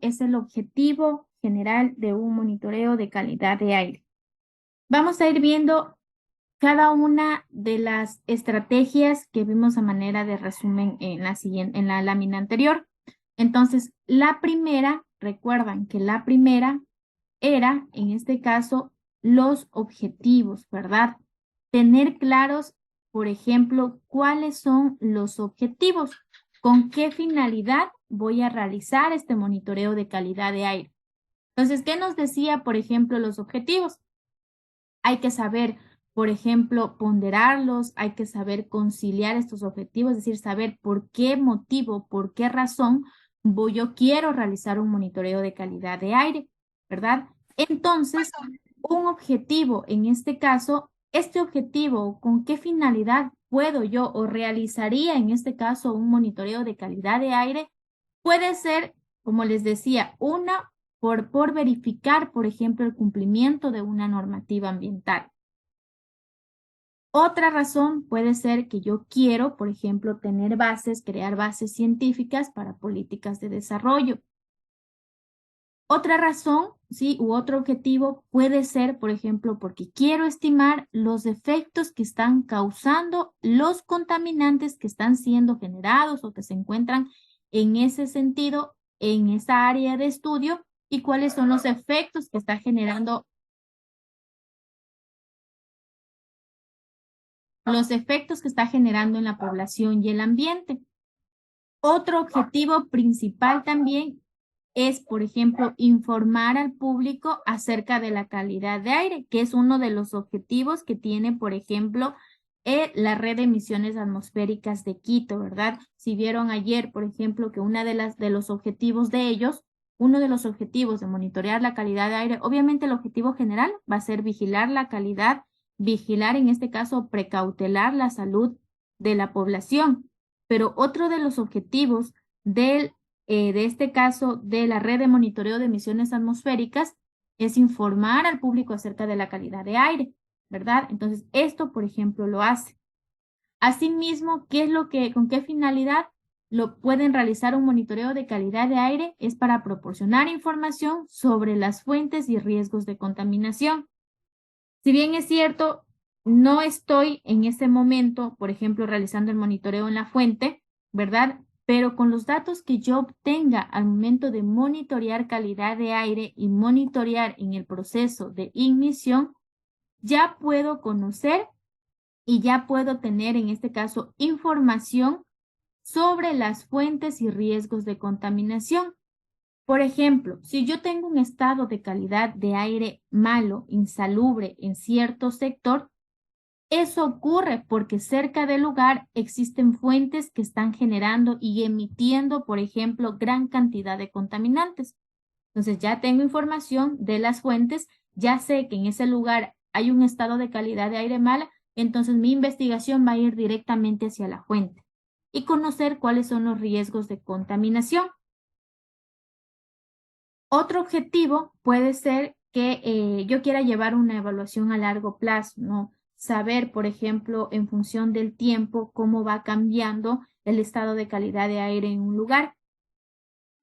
es el objetivo general de un monitoreo de calidad de aire. Vamos a ir viendo cada una de las estrategias que vimos a manera de resumen en la lámina anterior. Entonces, la primera, recuerdan que la primera era, en este caso, los objetivos, ¿verdad? Tener claros, por ejemplo, cuáles son los objetivos, con qué finalidad voy a realizar este monitoreo de calidad de aire. Entonces, ¿qué nos decía, por ejemplo, los objetivos? Hay que saber, por ejemplo, ponderarlos, hay que saber conciliar estos objetivos, es decir, saber por qué motivo, por qué razón yo quiero realizar un monitoreo de calidad de aire, ¿verdad? Entonces, un objetivo, en este caso, este objetivo, ¿con qué finalidad puedo yo o realizaría en este caso un monitoreo de calidad de aire? Puede ser, como les decía, una por verificar, por ejemplo, el cumplimiento de una normativa ambiental. Otra razón puede ser que yo quiero, por ejemplo, tener bases, crear bases científicas para políticas de desarrollo. Otra razón, sí, u otro objetivo puede ser, por ejemplo, porque quiero estimar los efectos que están causando los contaminantes que están siendo generados o que se encuentran en ese sentido, en esa área de estudio, y cuáles son los efectos que está generando, en la población y el ambiente. Otro objetivo principal también es, por ejemplo, informar al público acerca de la calidad de aire, que es uno de los objetivos que tiene, por ejemplo, la red de emisiones atmosféricas de Quito, ¿verdad? Si vieron ayer, por ejemplo, que de los objetivos de ellos, uno de los objetivos de monitorear la calidad de aire, obviamente el objetivo general va a ser vigilar la calidad, vigilar en este caso, precautelar la salud de la población, pero otro de los objetivos de este caso de la red de monitoreo de emisiones atmosféricas es informar al público acerca de la calidad de aire, ¿verdad? Entonces, esto, por ejemplo, lo hace. Asimismo, con qué finalidad lo pueden realizar un monitoreo de calidad de aire? Es para proporcionar información sobre las fuentes y riesgos de contaminación. Si bien es cierto, no estoy en ese momento, por ejemplo, realizando el monitoreo en la fuente, ¿verdad? Pero con los datos que yo obtenga al momento de monitorear calidad de aire y monitorear en el proceso de ignición, ya puedo conocer y ya puedo tener, en este caso, información sobre las fuentes y riesgos de contaminación. Por ejemplo, si yo tengo un estado de calidad de aire malo, insalubre en cierto sector, eso ocurre porque cerca del lugar existen fuentes que están generando y emitiendo, por ejemplo, gran cantidad de contaminantes. Entonces ya tengo información de las fuentes, ya sé que en ese lugar hay un estado de calidad de aire mala, entonces mi investigación va a ir directamente hacia la fuente y conocer cuáles son los riesgos de contaminación. Otro objetivo puede ser que yo quiera llevar una evaluación a largo plazo, ¿no? Saber, por ejemplo, en función del tiempo, cómo va cambiando el estado de calidad de aire en un lugar.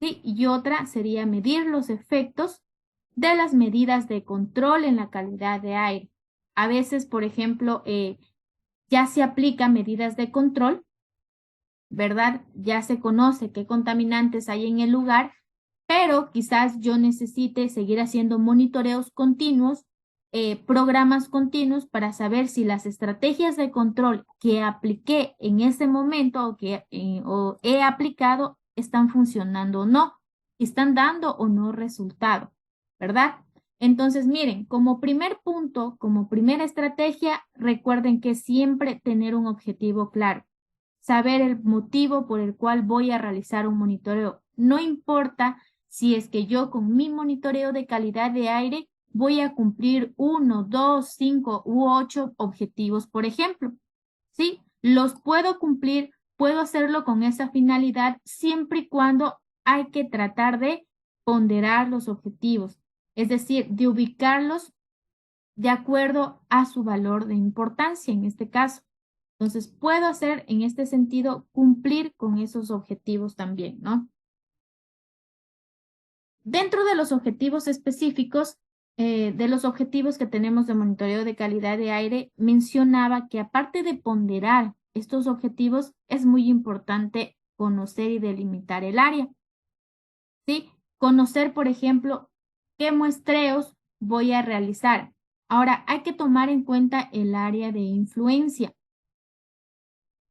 ¿Sí? Y otra sería medir los efectos de las medidas de control en la calidad de aire. A veces, por ejemplo, ya se aplican medidas de control, ¿verdad? Ya se conoce qué contaminantes hay en el lugar, pero quizás yo necesite seguir haciendo monitoreos continuos, programas continuos para saber si las estrategias de control que apliqué en ese momento o he aplicado están funcionando o no, están dando o no resultado, ¿verdad? Entonces, miren, como primer punto, como primera estrategia, recuerden que siempre tener un objetivo claro, saber el motivo por el cual voy a realizar un monitoreo. No importa si es que yo con mi monitoreo de calidad de aire voy a cumplir 1, 2, 5 u 8 objetivos, por ejemplo. ¿Sí? Los puedo cumplir, puedo hacerlo con esa finalidad siempre y cuando hay que tratar de ponderar los objetivos, es decir, de ubicarlos de acuerdo a su valor de importancia en este caso. Entonces, puedo hacer en este sentido cumplir con esos objetivos también, ¿no? Dentro de los objetivos específicos, de los objetivos que tenemos de monitoreo de calidad de aire, mencionaba que aparte de ponderar estos objetivos, es muy importante conocer y delimitar el área. ¿Sí? Conocer, por ejemplo, qué muestreos voy a realizar. Ahora, hay que tomar en cuenta el área de influencia.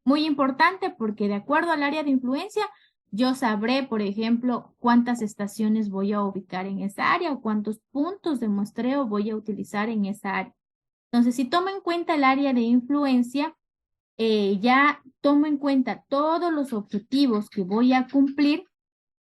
Muy importante porque de acuerdo al área de influencia, yo sabré, por ejemplo, cuántas estaciones voy a ubicar en esa área o cuántos puntos de muestreo voy a utilizar en esa área. Entonces, si tomo en cuenta el área de influencia, ya tomo en cuenta todos los objetivos que voy a cumplir,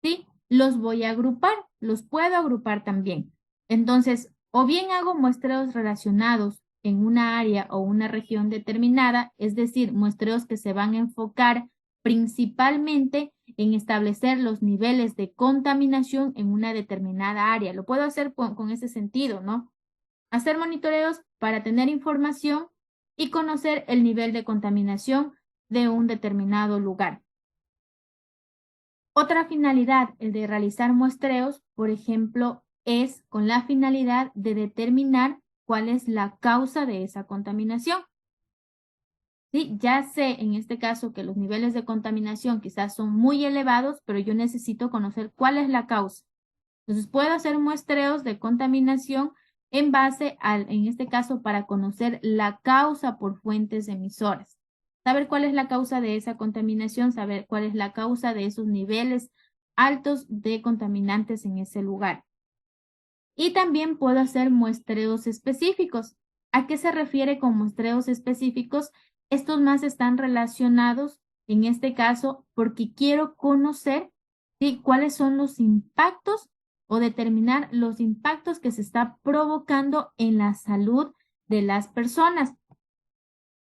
¿sí? Los voy a agrupar, los puedo agrupar también. Entonces, o bien hago muestreos relacionados en una área o una región determinada, es decir, muestreos que se van a enfocar principalmente en establecer los niveles de contaminación en una determinada área. Lo puedo hacer con ese sentido, ¿no? Hacer monitoreos para tener información y conocer el nivel de contaminación de un determinado lugar. Otra finalidad, el de realizar muestreos, por ejemplo, es con la finalidad de determinar cuál es la causa de esa contaminación. ¿Sí? Ya sé en este caso que los niveles de contaminación quizás son muy elevados, pero yo necesito conocer cuál es la causa. Entonces puedo hacer muestreos de contaminación en base al, en este caso, para conocer la causa por fuentes emisoras. Saber cuál es la causa de esa contaminación, saber cuál es la causa de esos niveles altos de contaminantes en ese lugar. Y también puedo hacer muestreos específicos. ¿A qué se refiere con muestreos específicos? Estos más están relacionados, en este caso, porque quiero conocer, ¿sí?, cuáles son los impactos o determinar los impactos que se está provocando en la salud de las personas.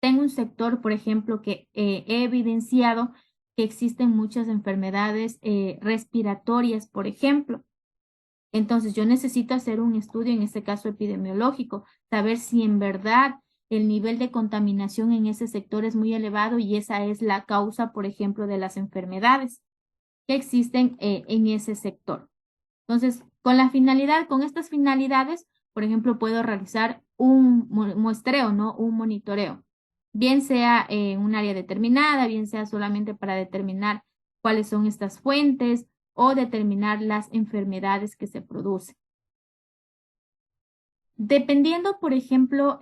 Tengo un sector, por ejemplo, que he evidenciado que existen muchas enfermedades respiratorias, por ejemplo. Entonces, yo necesito hacer un estudio, en este caso epidemiológico, saber si en verdad el nivel de contaminación en ese sector es muy elevado y esa es la causa, por ejemplo, de las enfermedades que existen en ese sector. Entonces, con estas finalidades, por ejemplo, puedo realizar un muestreo, ¿no? Un monitoreo, bien sea en un área determinada, bien sea solamente para determinar cuáles son estas fuentes o determinar las enfermedades que se producen. Dependiendo, por ejemplo,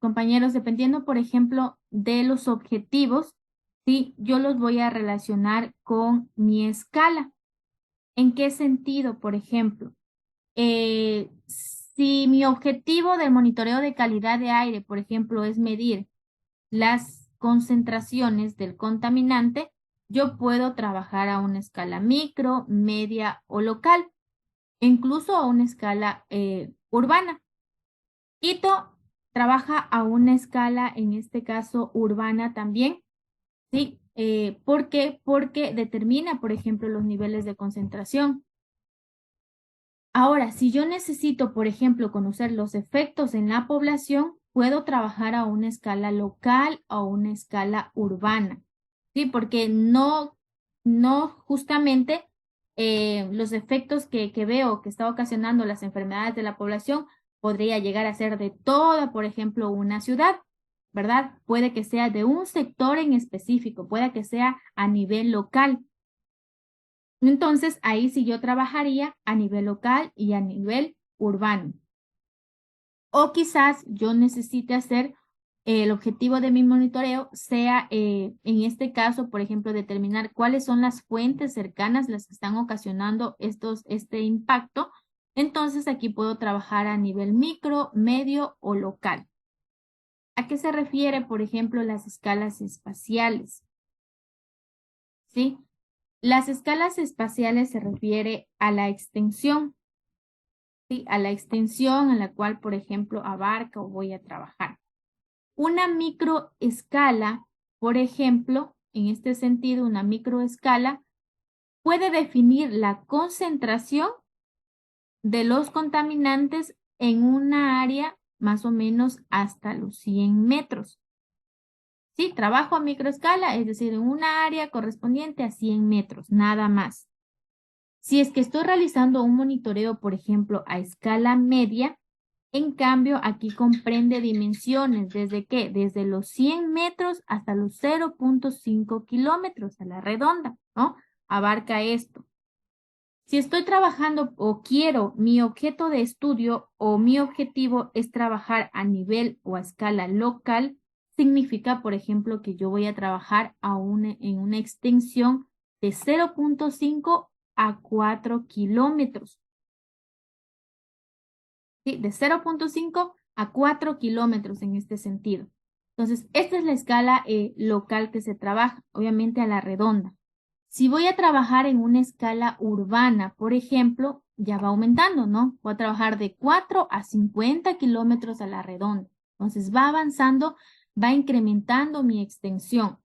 compañeros, dependiendo, por ejemplo, de los objetivos, ¿sí? Yo los voy a relacionar con mi escala. ¿En qué sentido, por ejemplo? Si mi objetivo del monitoreo de calidad de aire, por ejemplo, es medir las concentraciones del contaminante, yo puedo trabajar a una escala micro, media o local, incluso a una escala urbana. Quito trabaja a una escala, en este caso, urbana también, ¿sí? ¿Por qué? Porque determina, por ejemplo, los niveles de concentración. Ahora, si yo necesito, por ejemplo, conocer los efectos en la población, puedo trabajar a una escala local o a una escala urbana, ¿sí? Porque no justamente los efectos que veo que está ocasionando las enfermedades de la población podría llegar a ser de toda, por ejemplo, una ciudad, ¿verdad? Puede que sea de un sector en específico, puede que sea a nivel local. Entonces, ahí sí yo trabajaría a nivel local y a nivel urbano. O quizás yo necesite hacer el objetivo de mi monitoreo sea, en este caso, por ejemplo, determinar cuáles son las fuentes cercanas las que están ocasionando este impacto. Entonces, aquí puedo trabajar a nivel micro, medio o local. ¿A qué se refiere, por ejemplo, las escalas espaciales? ¿Sí? Las escalas espaciales se refiere a la extensión, ¿sí? A la extensión a la cual, por ejemplo, abarca o voy a trabajar. Una microescala, por ejemplo, en este sentido, una microescala puede definir la concentración de los contaminantes en una área más o menos hasta los 100 metros. Sí, trabajo a microescala, es decir, en una área correspondiente a 100 metros, nada más. Si es que estoy realizando un monitoreo, por ejemplo, a escala media, en cambio, aquí comprende dimensiones, ¿desde qué? Desde los 100 metros hasta los 0.5 kilómetros a la redonda, ¿no? Abarca esto. Si estoy trabajando o quiero, mi objeto de estudio o mi objetivo es trabajar a nivel o a escala local, significa, por ejemplo, que yo voy a trabajar en una extensión de 0.5 a 4 kilómetros. ¿Sí? De 0.5 a 4 kilómetros en este sentido. Entonces, esta es la escala local que se trabaja, obviamente a la redonda. Si voy a trabajar en una escala urbana, por ejemplo, ya va aumentando, ¿no? Voy a trabajar de 4 a 50 kilómetros a la redonda. Entonces, va avanzando, va incrementando mi extensión.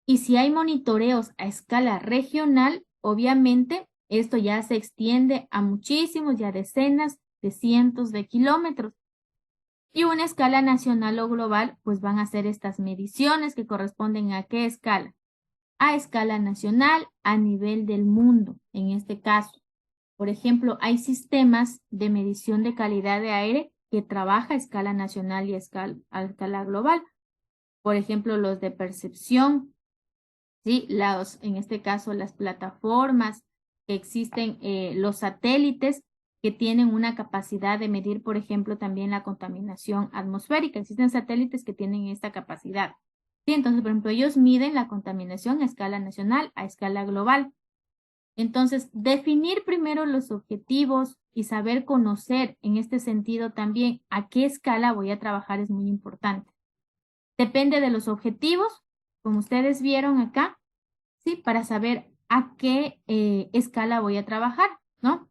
Y si hay monitoreos a escala regional, obviamente esto ya se extiende a muchísimos, ya decenas de cientos de kilómetros. Y una escala nacional o global, pues van a ser estas mediciones que corresponden a qué escala. A escala nacional, a nivel del mundo, en este caso. Por ejemplo, hay sistemas de medición de calidad de aire que trabaja a escala nacional y a escala global. Por ejemplo, los de percepción, ¿sí? En este caso, las plataformas que existen, los satélites que tienen una capacidad de medir, por ejemplo, también la contaminación atmosférica. Existen satélites que tienen esta capacidad. Sí, entonces, por ejemplo, ellos miden la contaminación a escala nacional, a escala global. Entonces, definir primero los objetivos y saber conocer en este sentido también a qué escala voy a trabajar es muy importante. Depende de los objetivos, como ustedes vieron acá, ¿sí? Para saber a qué escala voy a trabajar, ¿no?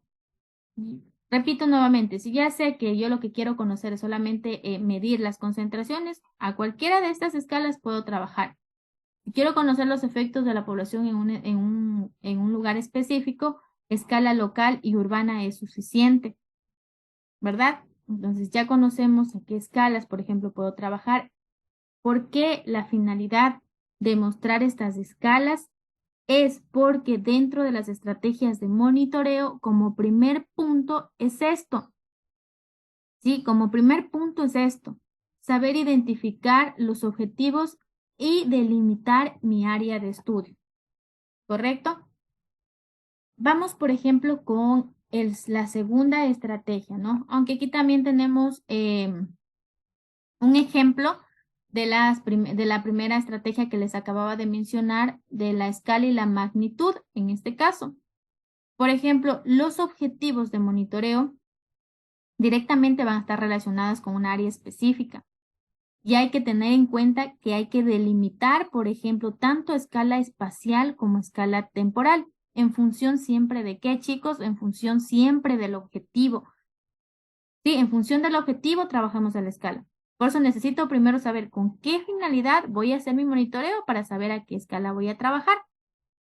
Repito nuevamente, si ya sé que yo lo que quiero conocer es solamente medir las concentraciones, a cualquiera de estas escalas puedo trabajar. Si quiero conocer los efectos de la población en un lugar específico, escala local y urbana es suficiente, ¿verdad? Entonces ya conocemos a qué escalas, por ejemplo, puedo trabajar. ¿Por qué la finalidad de mostrar estas escalas? Es porque dentro de las estrategias de monitoreo, como primer punto es esto. Sí, como primer punto es esto. Saber identificar los objetivos y delimitar mi área de estudio. ¿Correcto? Vamos, por ejemplo, con la segunda estrategia, ¿no? Aunque aquí también tenemos un ejemplo de la primera estrategia que les acababa de mencionar, de la escala y la magnitud, en este caso. Por ejemplo, los objetivos de monitoreo directamente van a estar relacionados con un área específica. Y hay que tener en cuenta que hay que delimitar, por ejemplo, tanto escala espacial como escala temporal, en función siempre de qué, chicos, en función siempre del objetivo. Sí, en función del objetivo trabajamos a la escala. Por eso necesito primero saber con qué finalidad voy a hacer mi monitoreo para saber a qué escala voy a trabajar.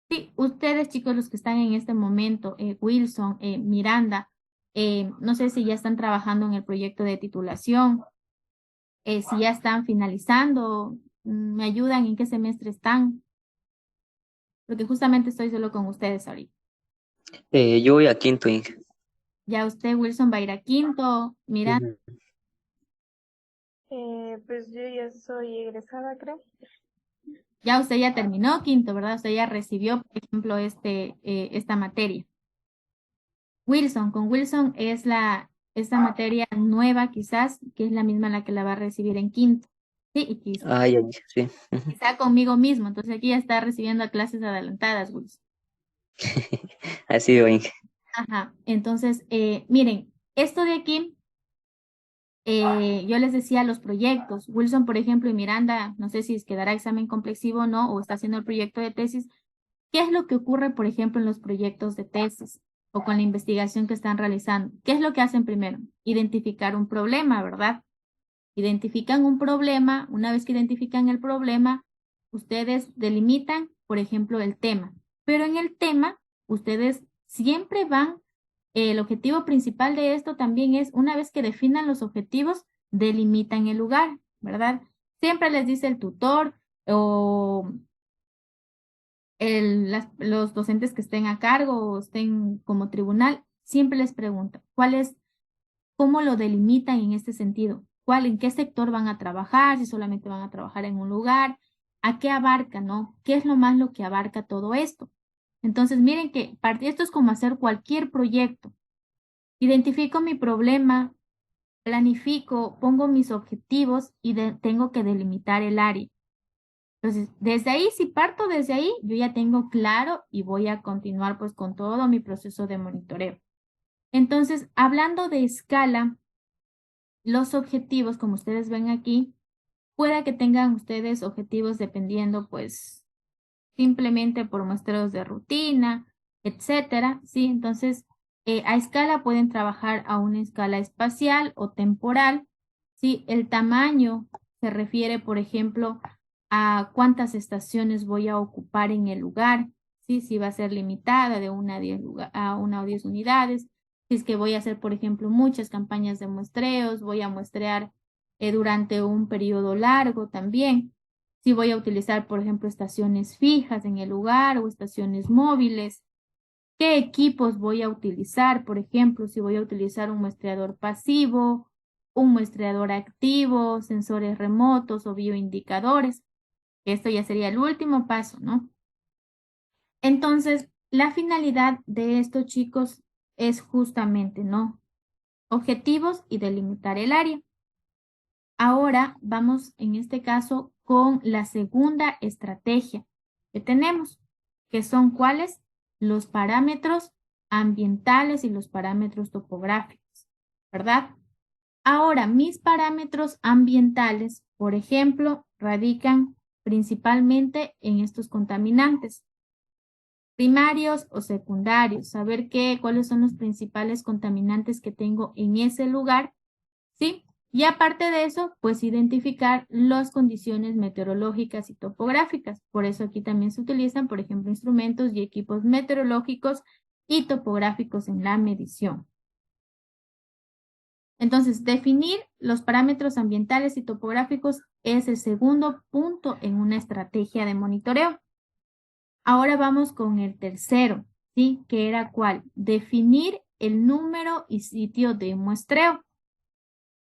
Sí, ustedes chicos, los que están en este momento, Wilson, Miranda, no sé si ya están trabajando en el proyecto de titulación, si ya están finalizando, me ayudan en qué semestre están, porque justamente estoy solo con ustedes ahorita. Yo voy a quinto, Inge. Ya usted, Wilson, va a ir a quinto, Miranda, Ujú. Pues yo ya soy egresada, creo. ya usted ya terminó quinto, ¿verdad? Usted ya recibió, por ejemplo, esta materia. Wilson, con Wilson es esta materia nueva quizás, que es la misma la que la va a recibir en quinto. Sí, y Ah, ya, ya, sí. Ujú. quizá conmigo mismo, entonces aquí ya está recibiendo clases adelantadas, Wilson. Así va, Inge. Ajá, entonces, miren, esto de aquí, yo les decía los proyectos. Wilson, por ejemplo, y Miranda, no sé si quedará examen complexivo o no, o está haciendo el proyecto de tesis. ¿Qué es lo que ocurre, por ejemplo, en los proyectos de tesis o con la investigación que están realizando? ¿Qué es lo que hacen primero? Identificar un problema, ¿verdad? Identifican un problema, una vez que identifican el problema, ustedes delimitan, por ejemplo, el tema. Pero en el tema, ustedes siempre van, el objetivo principal de esto también es, una vez que definan los objetivos, delimitan el lugar, ¿verdad? Siempre les dice el tutor o los docentes que estén a cargo o estén como tribunal, siempre les pregunto, ¿cómo lo delimitan en este sentido? ¿En qué sector van a trabajar? Si solamente van a trabajar en un lugar, ¿a qué abarca, no? ¿Qué es lo que abarca todo esto? Entonces, miren que esto es como hacer cualquier proyecto. Identifico mi problema, planifico, pongo mis objetivos y tengo que delimitar el área. Entonces, desde ahí, si parto desde ahí, yo ya tengo claro y voy a continuar pues con todo mi proceso de monitoreo. Entonces, hablando de escala, los objetivos, como ustedes ven aquí, pueda que tengan ustedes objetivos dependiendo pues simplemente por muestreos de rutina, etcétera, ¿sí? Entonces, a escala pueden trabajar a una escala espacial o temporal, ¿sí? El tamaño se refiere, por ejemplo, a cuántas estaciones voy a ocupar en el lugar, ¿sí? Si va a ser limitada de 1 o 10 unidades, si es que voy a hacer, por ejemplo, muchas campañas de muestreos, voy a muestrear durante un periodo largo también. Si voy a utilizar, por ejemplo, estaciones fijas en el lugar o estaciones móviles. ¿Qué equipos voy a utilizar? Por ejemplo, si voy a utilizar un muestreador pasivo, un muestreador activo, sensores remotos o bioindicadores. Esto ya sería el último paso, ¿no? Entonces, la finalidad de estos chicos es justamente, ¿no? Objetivos y delimitar el área. Ahora vamos en este caso con la segunda estrategia que tenemos, que son ¿cuáles? Los parámetros ambientales y los parámetros topográficos, ¿verdad? Ahora, mis parámetros ambientales, por ejemplo, radican principalmente en estos contaminantes, primarios o secundarios, saber cuáles son los principales contaminantes que tengo en ese lugar, ¿sí? Y aparte de eso, pues identificar las condiciones meteorológicas y topográficas. Por eso aquí también se utilizan, por ejemplo, instrumentos y equipos meteorológicos y topográficos en la medición. Entonces, definir los parámetros ambientales y topográficos es el segundo punto en una estrategia de monitoreo. Ahora vamos con el tercero, ¿sí? Que era ¿cuál? Definir el número y sitio de muestreo.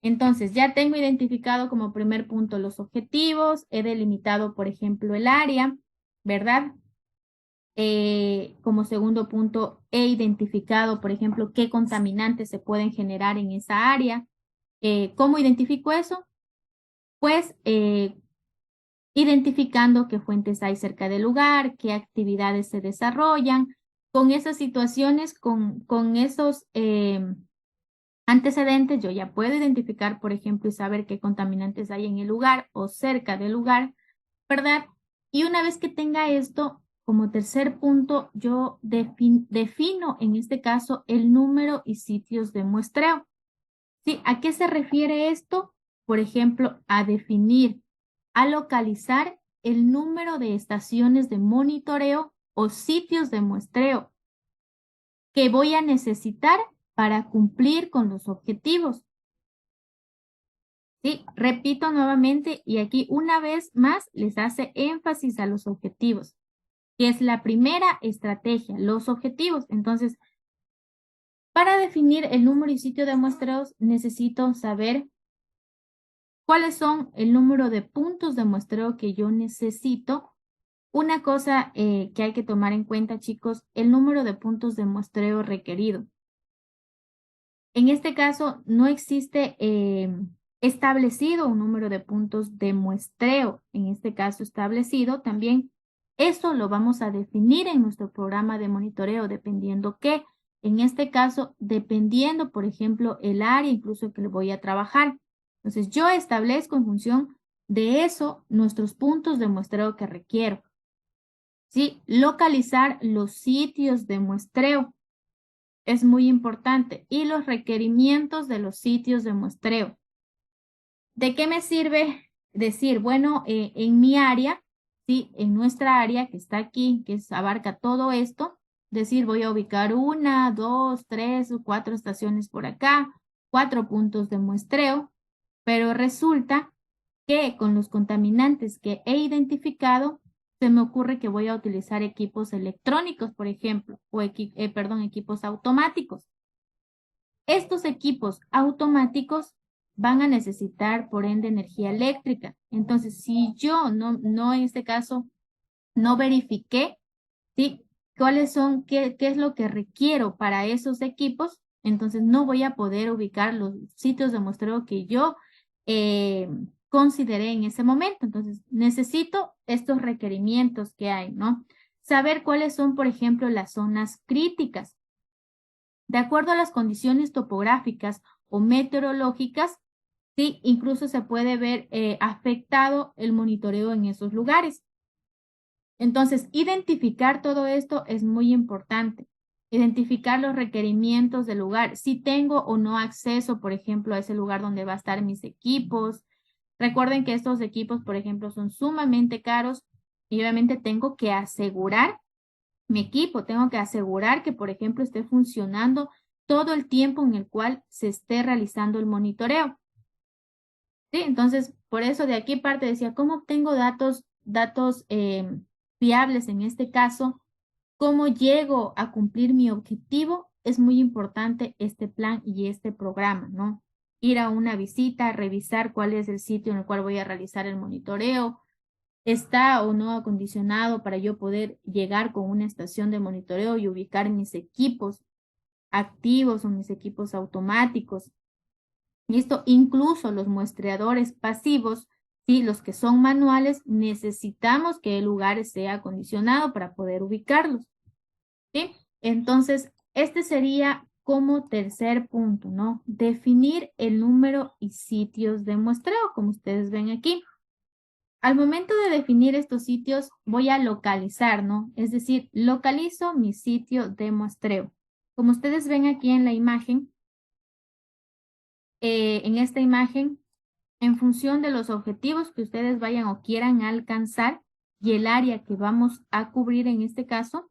Entonces, ya tengo identificado como primer punto los objetivos, he delimitado, por ejemplo, el área, ¿verdad? Como segundo punto, he identificado, por ejemplo, qué contaminantes se pueden generar en esa área. ¿Cómo identifico eso? Pues identificando qué fuentes hay cerca del lugar, qué actividades se desarrollan. Con esas situaciones, con esos antecedentes, yo ya puedo identificar, por ejemplo, y saber qué contaminantes hay en el lugar o cerca del lugar, ¿verdad? Y una vez que tenga esto, como tercer punto, yo defino en este caso el número y sitios de muestreo. ¿Sí? ¿A qué se refiere esto? Por ejemplo, a definir, a localizar el número de estaciones de monitoreo o sitios de muestreo que voy a necesitar para cumplir con los objetivos. ¿Sí? Repito nuevamente y aquí una vez más les hace énfasis a los objetivos, que es la primera estrategia, los objetivos. Entonces, para definir el número y sitio de muestreos necesito saber cuáles son el número de puntos de muestreo que yo necesito. Una cosa que hay que tomar en cuenta, chicos, el número de puntos de muestreo requerido. En este caso, no existe establecido un número de puntos de muestreo. En este caso establecido también, eso lo vamos a definir en nuestro programa de monitoreo, dependiendo qué. En este caso, dependiendo, por ejemplo, el área incluso que le voy a trabajar. Entonces, yo establezco en función de eso nuestros puntos de muestreo que requiero. ¿Sí? Localizar los sitios de muestreo es muy importante y los requerimientos de los sitios de muestreo. ¿De qué me sirve decir, bueno, en mi área, ¿sí? En nuestra área que está aquí, que abarca todo esto, decir voy a ubicar 1, 2, 3 o 4 estaciones por acá, 4 puntos de muestreo, pero resulta que con los contaminantes que he identificado, se me ocurre que voy a utilizar equipos electrónicos, por ejemplo, o equipos automáticos. Estos equipos automáticos van a necesitar, por ende, energía eléctrica. Entonces, si yo no en este caso, no verifiqué, ¿sí? ¿Qué es lo que requiero para esos equipos? Entonces, no voy a poder ubicar los sitios de muestreo que yo consideré en ese momento. Entonces, necesito estos requerimientos que hay, ¿no? Saber cuáles son, por ejemplo, las zonas críticas. De acuerdo a las condiciones topográficas o meteorológicas, sí, incluso se puede ver afectado el monitoreo en esos lugares. Entonces, identificar todo esto es muy importante. Identificar los requerimientos del lugar, si tengo o no acceso, por ejemplo, a ese lugar donde va a estar mis equipos. Recuerden que estos equipos, por ejemplo, son sumamente caros y obviamente tengo que asegurar mi equipo, tengo que asegurar que, por ejemplo, esté funcionando todo el tiempo en el cual se esté realizando el monitoreo. ¿Sí? Entonces, por eso de aquí parte decía, ¿cómo obtengo datos fiables en este caso? ¿Cómo llego a cumplir mi objetivo? Es muy importante este plan y este programa, ¿no? Ir a una visita, revisar cuál es el sitio en el cual voy a realizar el monitoreo, está o no acondicionado para yo poder llegar con una estación de monitoreo y ubicar mis equipos activos o mis equipos automáticos. Listo, incluso los muestreadores pasivos, ¿sí? Los que son manuales, necesitamos que el lugar sea acondicionado para poder ubicarlos. ¿Sí? Entonces, este sería como tercer punto, ¿no? Definir el número y sitios de muestreo, como ustedes ven aquí. Al momento de definir estos sitios, voy a localizar, ¿no? Es decir, localizo mi sitio de muestreo. Como ustedes ven aquí en la imagen, en esta imagen, en función de los objetivos que ustedes vayan o quieran alcanzar y el área que vamos a cubrir en este caso,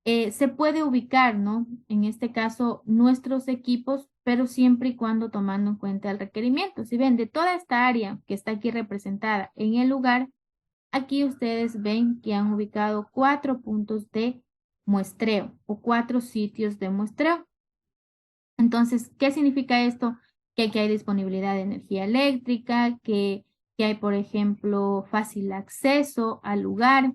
se puede ubicar, ¿no? En este caso, nuestros equipos, pero siempre y cuando tomando en cuenta el requerimiento. Si ven, de toda esta área que está aquí representada en el lugar, aquí ustedes ven que han ubicado 4 puntos de muestreo o 4 sitios de muestreo. Entonces, ¿qué significa esto? Que aquí hay disponibilidad de energía eléctrica, que hay, por ejemplo, fácil acceso al lugar.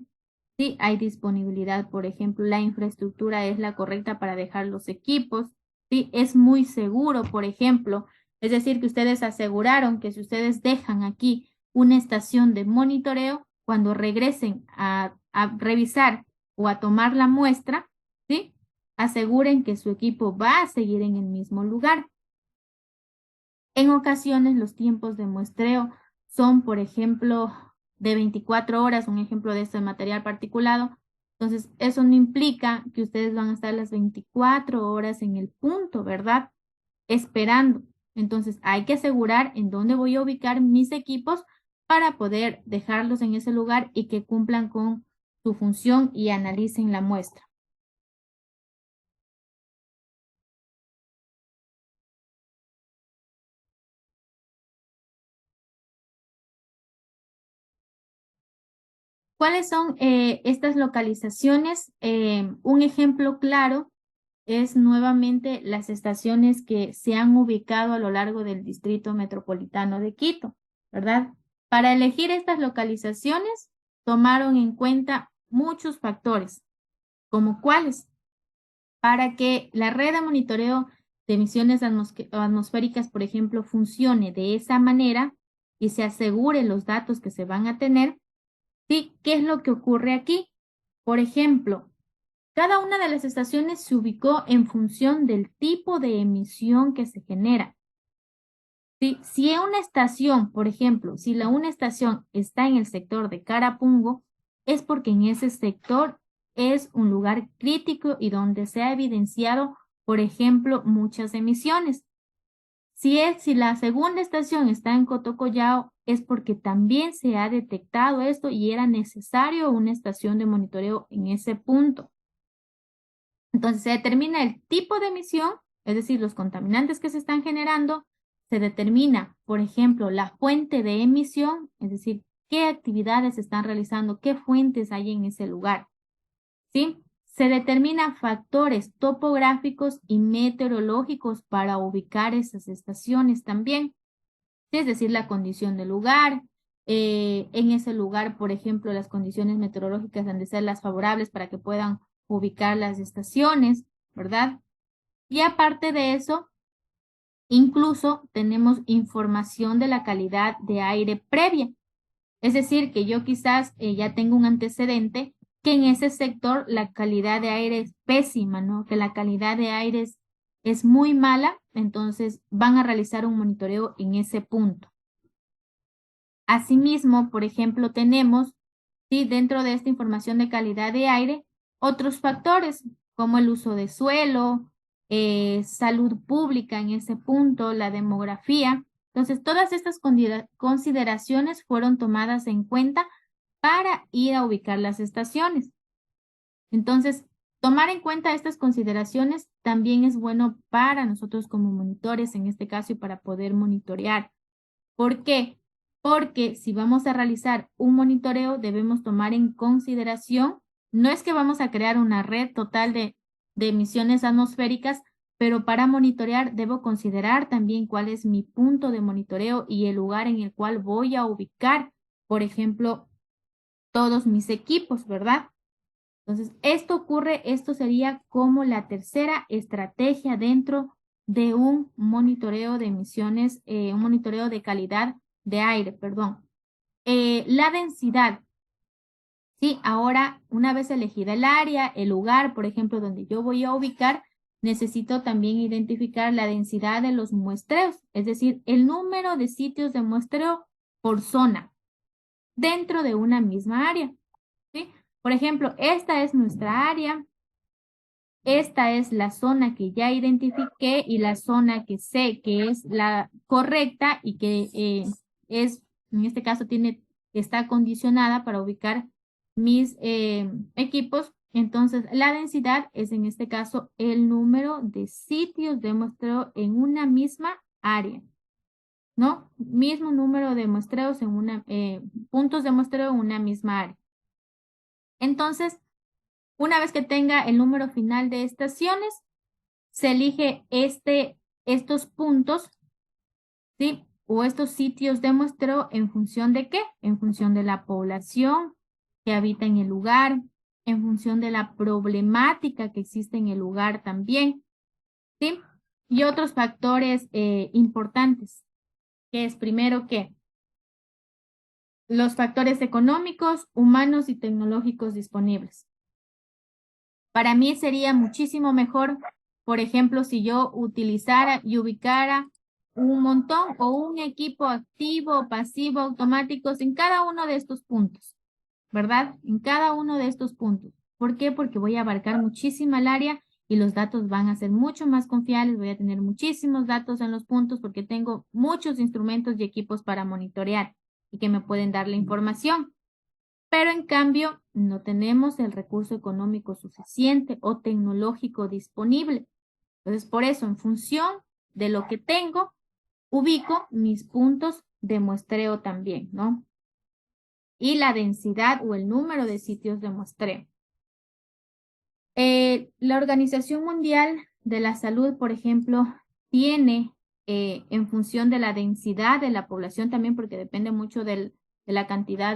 Sí, hay disponibilidad, por ejemplo, la infraestructura es la correcta para dejar los equipos. Sí, es muy seguro, por ejemplo. Es decir, que ustedes aseguraron que si ustedes dejan aquí una estación de monitoreo, cuando regresen a revisar o a tomar la muestra, ¿sí? Aseguren que su equipo va a seguir en el mismo lugar. En ocasiones los tiempos de muestreo son, por ejemplo, de 24 horas, un ejemplo de este material particulado. Entonces, eso no implica que ustedes van a estar las 24 horas en el punto, ¿verdad? Esperando. Entonces, hay que asegurar en dónde voy a ubicar mis equipos para poder dejarlos en ese lugar y que cumplan con su función y analicen la muestra. ¿Cuáles son estas localizaciones? Un ejemplo claro es nuevamente las estaciones que se han ubicado a lo largo del Distrito Metropolitano de Quito, ¿verdad? Para elegir estas localizaciones, tomaron en cuenta muchos factores, como cuáles, para que la red de monitoreo de emisiones atmosféricas, por ejemplo, funcione de esa manera y se asegure los datos que se van a tener. ¿Sí? ¿Qué es lo que ocurre aquí? Por ejemplo, cada una de las estaciones se ubicó en función del tipo de emisión que se genera. ¿Sí? Si una estación, por ejemplo, una estación está en el sector de Carapungo, es porque en ese sector es un lugar crítico y donde se ha evidenciado, por ejemplo, muchas emisiones. Si la segunda estación está en Cotocollao, es porque también se ha detectado esto y era necesario una estación de monitoreo en ese punto. Entonces se determina el tipo de emisión, es decir, los contaminantes que se están generando, se determina, por ejemplo, la fuente de emisión, es decir, qué actividades se están realizando, qué fuentes hay en ese lugar. ¿Sí? Se determinan factores topográficos y meteorológicos para ubicar esas estaciones también. Es decir, la condición del lugar. En ese lugar, por ejemplo, las condiciones meteorológicas han de ser las favorables para que puedan ubicar las estaciones, ¿verdad? Y aparte de eso, incluso tenemos información de la calidad de aire previa. Es decir, que yo quizás ya tengo un antecedente que en ese sector la calidad de aire es pésima, ¿no? Que la calidad de aire es muy mala, entonces van a realizar un monitoreo en ese punto. Asimismo, por ejemplo, tenemos, ¿sí?, dentro de esta información de calidad de aire, otros factores como el uso de suelo, salud pública en ese punto, la demografía. Entonces, todas estas consideraciones fueron tomadas en cuenta para ir a ubicar las estaciones. Entonces, tomar en cuenta estas consideraciones también es bueno para nosotros como monitores, en este caso, y para poder monitorear. ¿Por qué? Porque si vamos a realizar un monitoreo, debemos tomar en consideración, no es que vamos a crear una red total de emisiones atmosféricas, pero para monitorear debo considerar también cuál es mi punto de monitoreo y el lugar en el cual voy a ubicar, por ejemplo, todos mis equipos, ¿verdad? Entonces, esto sería como la tercera estrategia dentro de un monitoreo de emisiones, un monitoreo de calidad de aire, perdón. La densidad. Sí, ahora, una vez elegida el área, el lugar, por ejemplo, donde yo voy a ubicar, necesito también identificar la densidad de los muestreos, es decir, el número de sitios de muestreo por zona dentro de una misma área. ¿Sí? Por ejemplo, esta es nuestra área, esta es la zona que ya identifiqué y la zona que sé que es la correcta y que es, en este caso, está condicionada para ubicar mis equipos. Entonces, la densidad es, en este caso, el número de sitios de muestreo en una misma área, ¿no? Mismo número de muestreos puntos de muestreo en una misma área. Entonces, una vez que tenga el número final de estaciones, se elige estos puntos, ¿sí?, o estos sitios de muestreo en función de ¿qué? En función de la población que habita en el lugar, en función de la problemática que existe en el lugar también, ¿sí? Y otros factores importantes, que es primero que los factores económicos, humanos y tecnológicos disponibles. Para mí sería muchísimo mejor, por ejemplo, si yo utilizara y ubicara un montón o un equipo activo, pasivo, automáticos en cada uno de estos puntos, ¿verdad? En cada uno de estos puntos. ¿Por qué? Porque voy a abarcar muchísima el área y los datos van a ser mucho más confiables, voy a tener muchísimos datos en los puntos porque tengo muchos instrumentos y equipos para monitorear y que me pueden dar la información. Pero en cambio, no tenemos el recurso económico suficiente o tecnológico disponible. Entonces, por eso, en función de lo que tengo, ubico mis puntos de muestreo también, ¿no? Y la densidad o el número de sitios de muestreo. La Organización Mundial de la Salud, por ejemplo, tiene en función de la densidad de la población también, porque depende mucho de la cantidad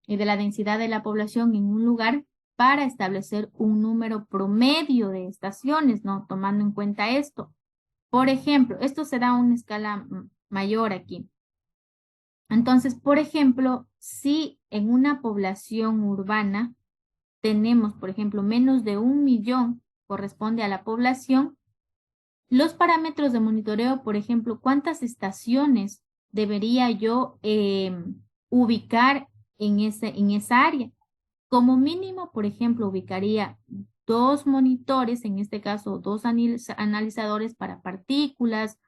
y de la densidad de la población en un lugar, para establecer un número promedio de estaciones, ¿no? Tomando en cuenta esto. Por ejemplo, esto se da a una escala mayor aquí. Entonces, por ejemplo, si en una población urbana tenemos, por ejemplo, menos de 1 millón, corresponde a la población, los parámetros de monitoreo, por ejemplo, ¿cuántas estaciones debería yo ubicar en esa área? Como mínimo, por ejemplo, ubicaría 2 monitores, en este caso 2 analizadores para partículas,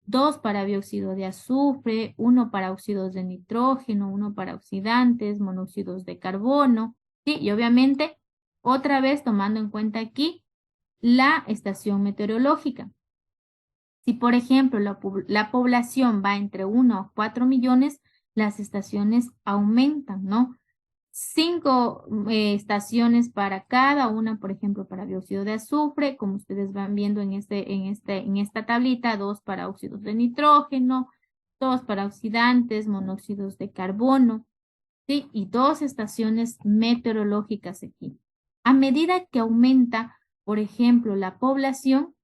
2 para dióxido de azufre, 1 para óxidos de nitrógeno, 1 para oxidantes, monóxidos de carbono, ¿sí? Y obviamente, otra vez tomando en cuenta aquí la estación meteorológica. Si, por ejemplo, la población va entre 1 a 4 millones, las estaciones aumentan, ¿no? 5 estaciones para cada una, por ejemplo, para dióxido de azufre, como ustedes van viendo en esta tablita, 2 para óxidos de nitrógeno, 2 para oxidantes, monóxidos de carbono, ¿sí? Y 2 estaciones meteorológicas aquí. A medida que aumenta, por ejemplo, la población,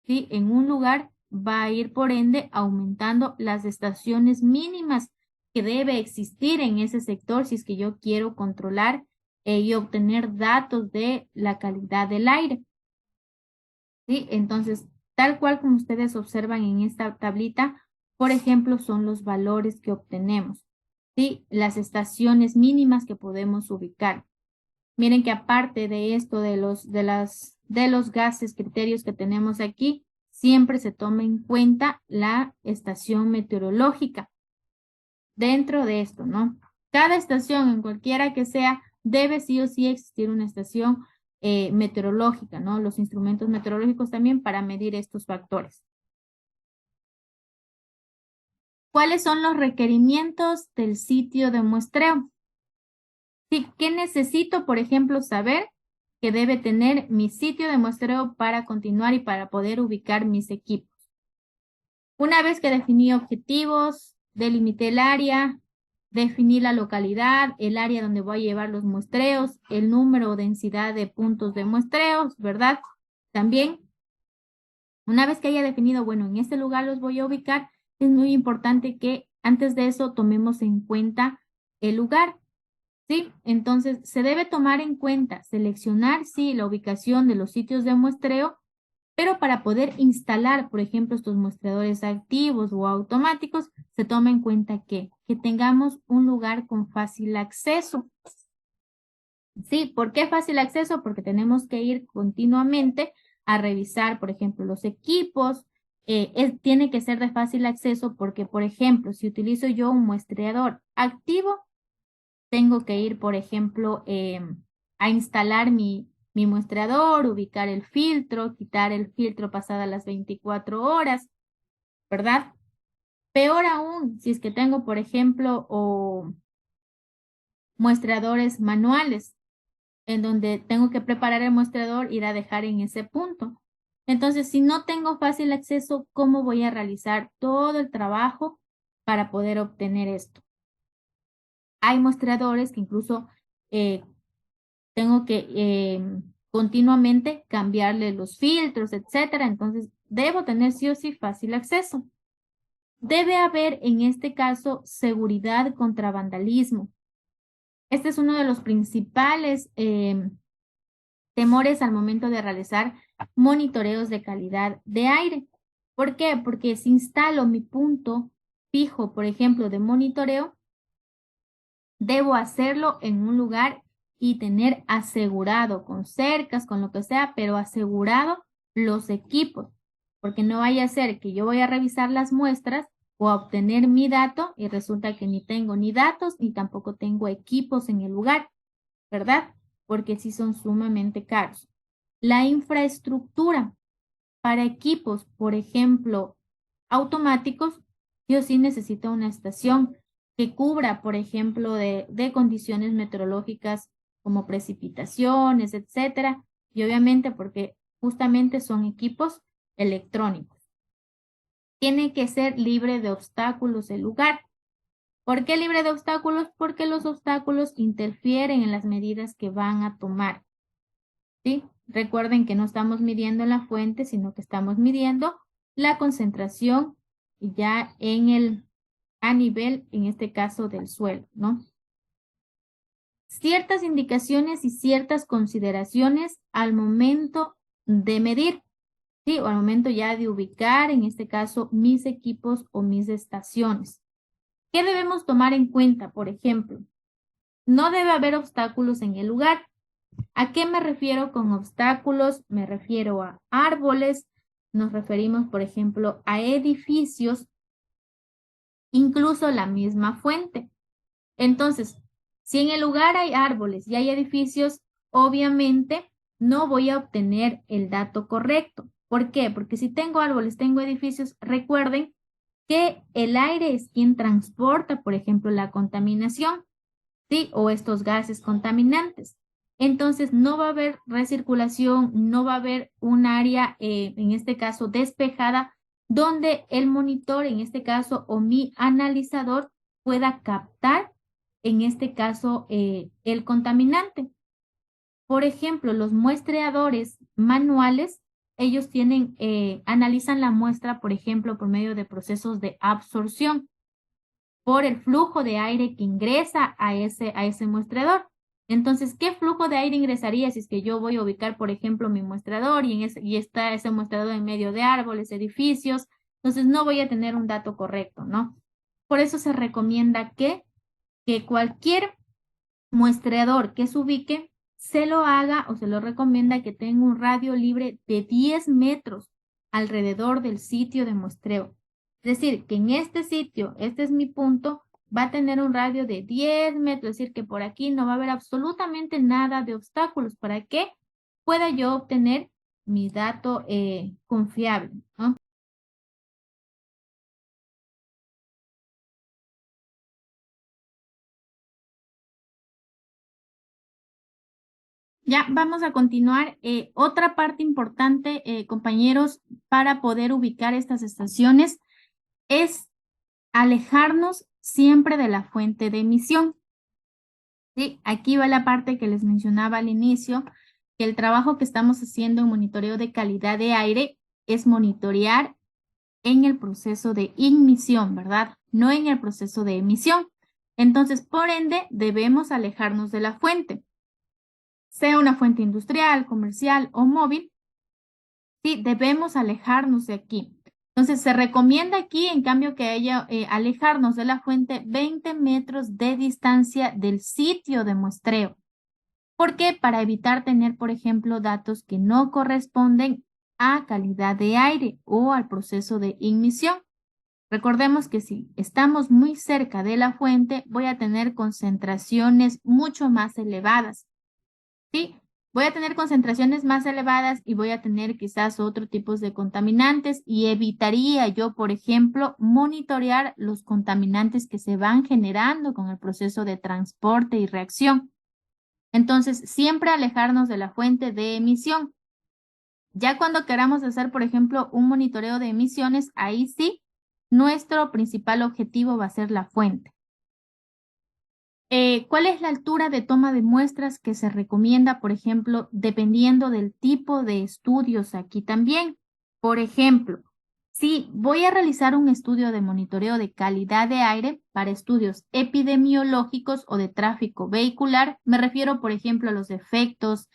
¿sí? En un lugar va a ir, por ende, aumentando las estaciones mínimas que debe existir en ese sector si es que yo quiero controlar y obtener datos de la calidad del aire. ¿Sí? Entonces, tal cual como ustedes observan en esta tablita, por ejemplo, son los valores que obtenemos, ¿sí? Las estaciones mínimas que podemos ubicar. Miren que aparte de esto, de los gases, criterios que tenemos aquí, siempre se toma en cuenta la estación meteorológica dentro de esto, ¿no? Cada estación, en cualquiera que sea, debe sí o sí existir una estación meteorológica, ¿no? Los instrumentos meteorológicos también para medir estos factores. ¿Cuáles son los requerimientos del sitio de muestreo? Sí, ¿qué necesito, por ejemplo, saber que debe tener mi sitio de muestreo para continuar y para poder ubicar mis equipos? Una vez que definí objetivos, delimité el área, definí la localidad, el área donde voy a llevar los muestreos, el número o densidad de puntos de muestreos, ¿verdad? También, una vez que haya definido, bueno, en este lugar los voy a ubicar, es muy importante que antes de eso tomemos en cuenta el lugar. ¿Sí? Entonces, se debe tomar en cuenta, seleccionar, sí, la ubicación de los sitios de muestreo, pero para poder instalar, por ejemplo, estos muestreadores activos o automáticos, se toma en cuenta que tengamos un lugar con fácil acceso. ¿Sí? ¿Por qué fácil acceso? Porque tenemos que ir continuamente a revisar, por ejemplo, los equipos. Tiene que ser de fácil acceso porque, por ejemplo, si utilizo yo un muestreador activo, tengo que ir, por ejemplo, a instalar mi muestreador, ubicar el filtro, quitar el filtro pasadas las 24 horas, ¿verdad? Peor aún, si es que tengo, por ejemplo, muestreadores manuales, en donde tengo que preparar el muestreador, ir a dejar en ese punto. Entonces, si no tengo fácil acceso, ¿cómo voy a realizar todo el trabajo para poder obtener esto? Hay muestreadores que incluso tengo que continuamente cambiarle los filtros, etcétera. Entonces, debo tener sí o sí fácil acceso. Debe haber, en este caso, seguridad contra vandalismo. Este es uno de los principales temores al momento de realizar monitoreos de calidad de aire. ¿Por qué? Porque si instalo mi punto fijo, por ejemplo, de monitoreo, debo hacerlo en un lugar y tener asegurado con cercas, con lo que sea, pero asegurado los equipos, porque no vaya a ser que yo voy a revisar las muestras o a obtener mi dato y resulta que ni tengo ni datos ni tampoco tengo equipos en el lugar, ¿verdad? Porque sí son sumamente caros. La infraestructura para equipos, por ejemplo, automáticos, yo sí necesito una estación que cubra, por ejemplo, de condiciones meteorológicas como precipitaciones, etcétera, y obviamente porque justamente son equipos electrónicos. Tiene que ser libre de obstáculos el lugar. ¿Por qué libre de obstáculos? Porque los obstáculos interfieren en las medidas que van a tomar. ¿Sí? Recuerden que no estamos midiendo la fuente, sino que estamos midiendo la concentración ya a nivel, en este caso, del suelo, ¿no? Ciertas indicaciones y ciertas consideraciones al momento de medir, ¿sí? O al momento ya de ubicar, en este caso, mis equipos o mis estaciones. ¿Qué debemos tomar en cuenta? Por ejemplo, no debe haber obstáculos en el lugar. ¿A qué me refiero con obstáculos? Me refiero a árboles, nos referimos, por ejemplo, a edificios, incluso la misma fuente. Entonces, si en el lugar hay árboles y hay edificios, obviamente no voy a obtener el dato correcto. ¿Por qué? Porque si tengo árboles, tengo edificios, recuerden que el aire es quien transporta, por ejemplo, la contaminación, ¿sí? O estos gases contaminantes. Entonces, no va a haber recirculación, no va a haber un área, en este caso, despejada, donde el monitor, en este caso, o mi analizador, pueda captar, en este caso, el contaminante. Por ejemplo, los muestreadores manuales, ellos tienen, analizan la muestra, por ejemplo, por medio de procesos de absorción, por el flujo de aire que ingresa a ese muestrador. Entonces, ¿qué flujo de aire ingresaría si es que yo voy a ubicar, por ejemplo, mi muestrador y está ese muestrador en medio de árboles, edificios? Entonces, no voy a tener un dato correcto, ¿no? Por eso se recomienda que cualquier muestreador que se ubique se lo haga o se lo recomienda que tenga un radio libre de 10 metros alrededor del sitio de muestreo. Es decir, que en este sitio, este es mi punto, va a tener un radio de 10 metros, es decir, que por aquí no va a haber absolutamente nada de obstáculos para que pueda yo obtener mi dato confiable, ¿no? Ya vamos a continuar. Otra parte importante, compañeros, para poder ubicar estas estaciones es alejarnos siempre de la fuente de emisión. ¿Sí? Aquí va la parte que les mencionaba al inicio, que el trabajo que estamos haciendo en monitoreo de calidad de aire es monitorear en el proceso de ignición, ¿verdad? No en el proceso de emisión. Entonces, por ende, debemos alejarnos de la fuente, sea una fuente industrial, comercial o móvil. Sí, debemos alejarnos de aquí. Entonces, se recomienda aquí, en cambio, que haya alejarnos de la fuente 20 metros de distancia del sitio de muestreo. ¿Por qué? Para evitar tener, por ejemplo, datos que no corresponden a calidad de aire o al proceso de ignición. Recordemos que si estamos muy cerca de la fuente, voy a tener concentraciones mucho más elevadas. ¿Sí? Voy a tener concentraciones más elevadas y voy a tener quizás otro tipos de contaminantes y evitaría yo, por ejemplo, monitorear los contaminantes que se van generando con el proceso de transporte y reacción. Entonces, siempre alejarnos de la fuente de emisión. Ya cuando queramos hacer, por ejemplo, un monitoreo de emisiones, ahí sí, nuestro principal objetivo va a ser la fuente. ¿Cuál es la altura de toma de muestras que se recomienda, por ejemplo, dependiendo del tipo de estudios aquí también? Por ejemplo, si voy a realizar un estudio de monitoreo de calidad de aire para estudios epidemiológicos o de tráfico vehicular, me refiero, por ejemplo, a los efectos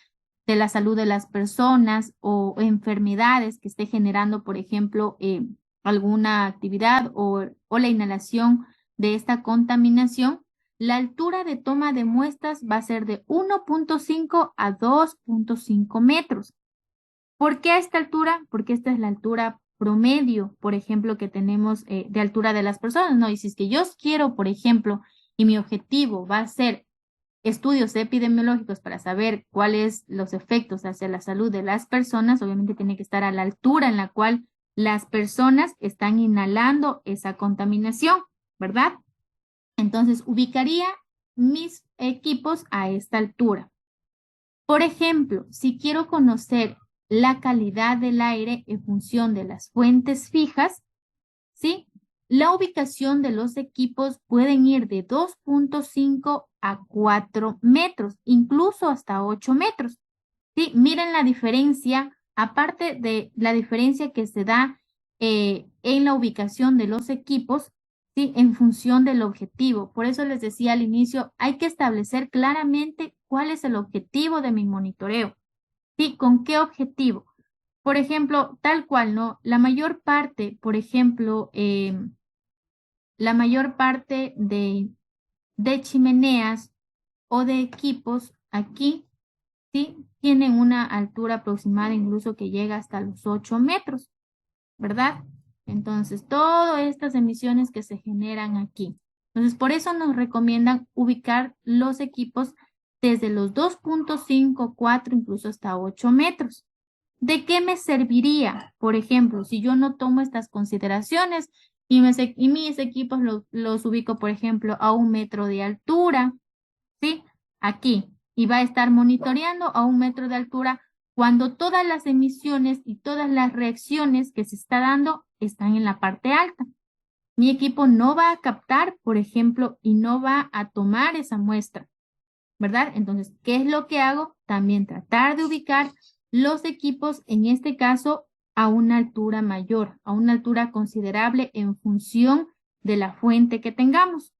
de la salud de las personas o enfermedades que esté generando, por ejemplo, alguna actividad o la inhalación de esta contaminación. La altura de toma de muestras va a ser de 1.5 a 2.5 metros. ¿Por qué a esta altura? Porque esta es la altura promedio, por ejemplo, que tenemos de altura de las personas, ¿no? Y si es que yo quiero, por ejemplo, y mi objetivo va a ser estudios epidemiológicos para saber cuáles los efectos hacia la salud de las personas, obviamente tiene que estar a la altura en la cual las personas están inhalando esa contaminación, ¿verdad? Entonces, ubicaría mis equipos a esta altura. Por ejemplo, si quiero conocer la calidad del aire en función de las fuentes fijas, ¿sí? La ubicación de los equipos pueden ir de 2.5 a 4 metros, incluso hasta 8 metros. ¿Sí? Miren la diferencia, aparte de la diferencia que se da en la ubicación de los equipos, ¿sí? En función del objetivo. Por eso les decía al inicio, hay que establecer claramente cuál es el objetivo de mi monitoreo. ¿Sí? ¿Con qué objetivo? Por ejemplo, tal cual, ¿no? La mayor parte, por ejemplo, la mayor parte de chimeneas o de equipos aquí, ¿sí? Tienen una altura aproximada incluso que llega hasta los 8 metros, ¿verdad? Entonces, todas estas emisiones que se generan aquí. Entonces, por eso nos recomiendan ubicar los equipos desde los 2.5, 4, incluso hasta 8 metros. ¿De qué me serviría? Por ejemplo, si yo no tomo estas consideraciones y mis equipos los ubico, por ejemplo, a 1 metro de altura, ¿sí? Aquí. Y va a estar monitoreando a 1 metro de altura cuando todas las emisiones y todas las reacciones que se está dando están en la parte alta. Mi equipo no va a captar, por ejemplo, y no va a tomar esa muestra, ¿verdad? Entonces, ¿qué es lo que hago? También tratar de ubicar los equipos, en este caso, a una altura mayor, a una altura considerable en función de la fuente que tengamos,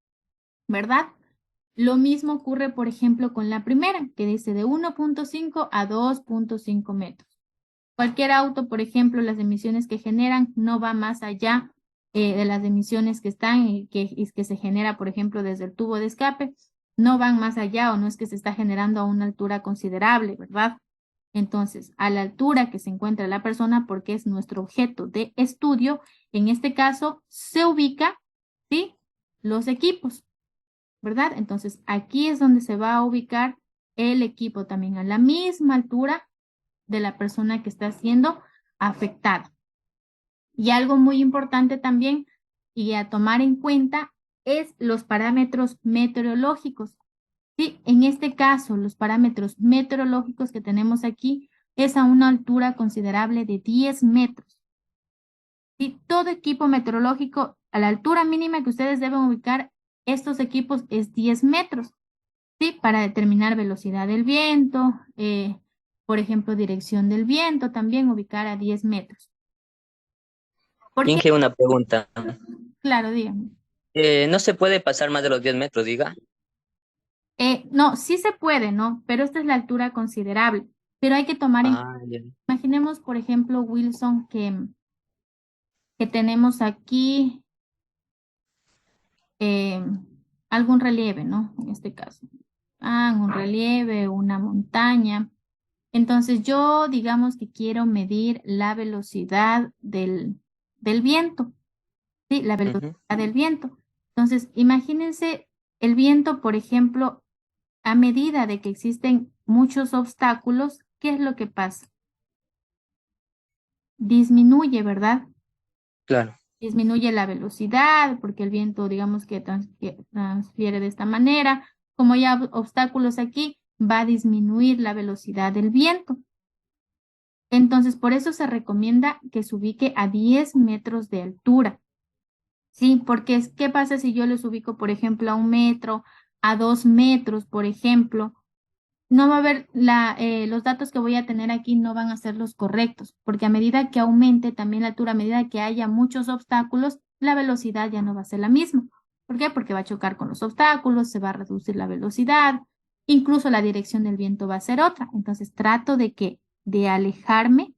¿verdad? Lo mismo ocurre, por ejemplo, con la primera, que dice de 1.5 a 2.5 metros. Cualquier auto, por ejemplo, las emisiones que generan no va más allá de las emisiones que están y que se genera, por ejemplo, desde el tubo de escape, no van más allá o no es que se está generando a una altura considerable, ¿verdad? Entonces, a la altura que se encuentra la persona, porque es nuestro objeto de estudio, en este caso se ubica, ¿sí? Los equipos, ¿verdad? Entonces, aquí es donde se va a ubicar el equipo también a la misma altura de la persona que está siendo afectada. Y algo muy importante también y a tomar en cuenta es los parámetros meteorológicos. Sí, en este caso, los parámetros meteorológicos que tenemos aquí es a una altura considerable de 10 metros. Y todo equipo meteorológico, a la altura mínima que ustedes deben ubicar estos equipos es 10 metros. Sí, para determinar velocidad del viento, por ejemplo, dirección del viento, también ubicar a 10 metros. ¿Por qué? Inge, una pregunta. Claro, dígame. No se puede pasar más de los 10 metros, diga. No, sí se puede, ¿no? Pero esta es la altura considerable. Pero hay que tomar en Ah, ya. imaginemos, por ejemplo, Wilson, que tenemos aquí eh, algún relieve, ¿no? En este caso. Un relieve, una montaña. Entonces yo, digamos que quiero medir la velocidad del viento, ¿sí? La velocidad Ujú. del viento. Entonces, imagínense el viento, por ejemplo, a medida de que existen muchos obstáculos, ¿qué es lo que pasa? Disminuye, ¿verdad? Claro. Disminuye la velocidad porque el viento, digamos que transfiere de esta manera. Como hay obstáculos aquí, va a disminuir la velocidad del viento. Entonces, por eso se recomienda que se ubique a 10 metros de altura. Sí, porque ¿qué pasa si yo les ubico, por ejemplo, a 1 metro, a 2 metros, por ejemplo? No va a haber los datos que voy a tener aquí no van a ser los correctos, porque a medida que aumente también la altura, a medida que haya muchos obstáculos, la velocidad ya no va a ser la misma. ¿Por qué? Porque va a chocar con los obstáculos, se va a reducir la velocidad, incluso la dirección del viento va a ser otra. Entonces trato de alejarme,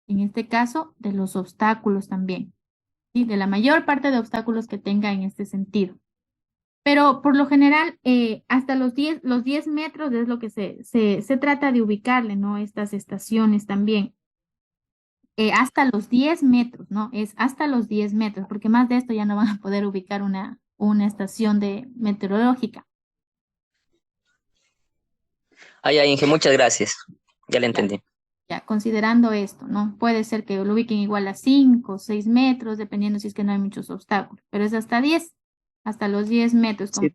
en este caso, de los obstáculos también, ¿sí? De la mayor parte de obstáculos que tenga en este sentido. Pero por lo general, hasta los 10 metros es lo que se trata de ubicarle, ¿no? Estas estaciones también. Hasta los 10 metros, ¿no? Es hasta los 10 metros, porque más de esto ya no van a poder ubicar una estación meteorológica. Ah, ya, Inge, muchas gracias. Ya le Ya, entendí. ya, considerando esto, ¿no? Puede ser que lo ubiquen igual a 5 o 6 metros, dependiendo si es que no hay muchos obstáculos, pero es hasta 10, hasta los 10 metros. Sí,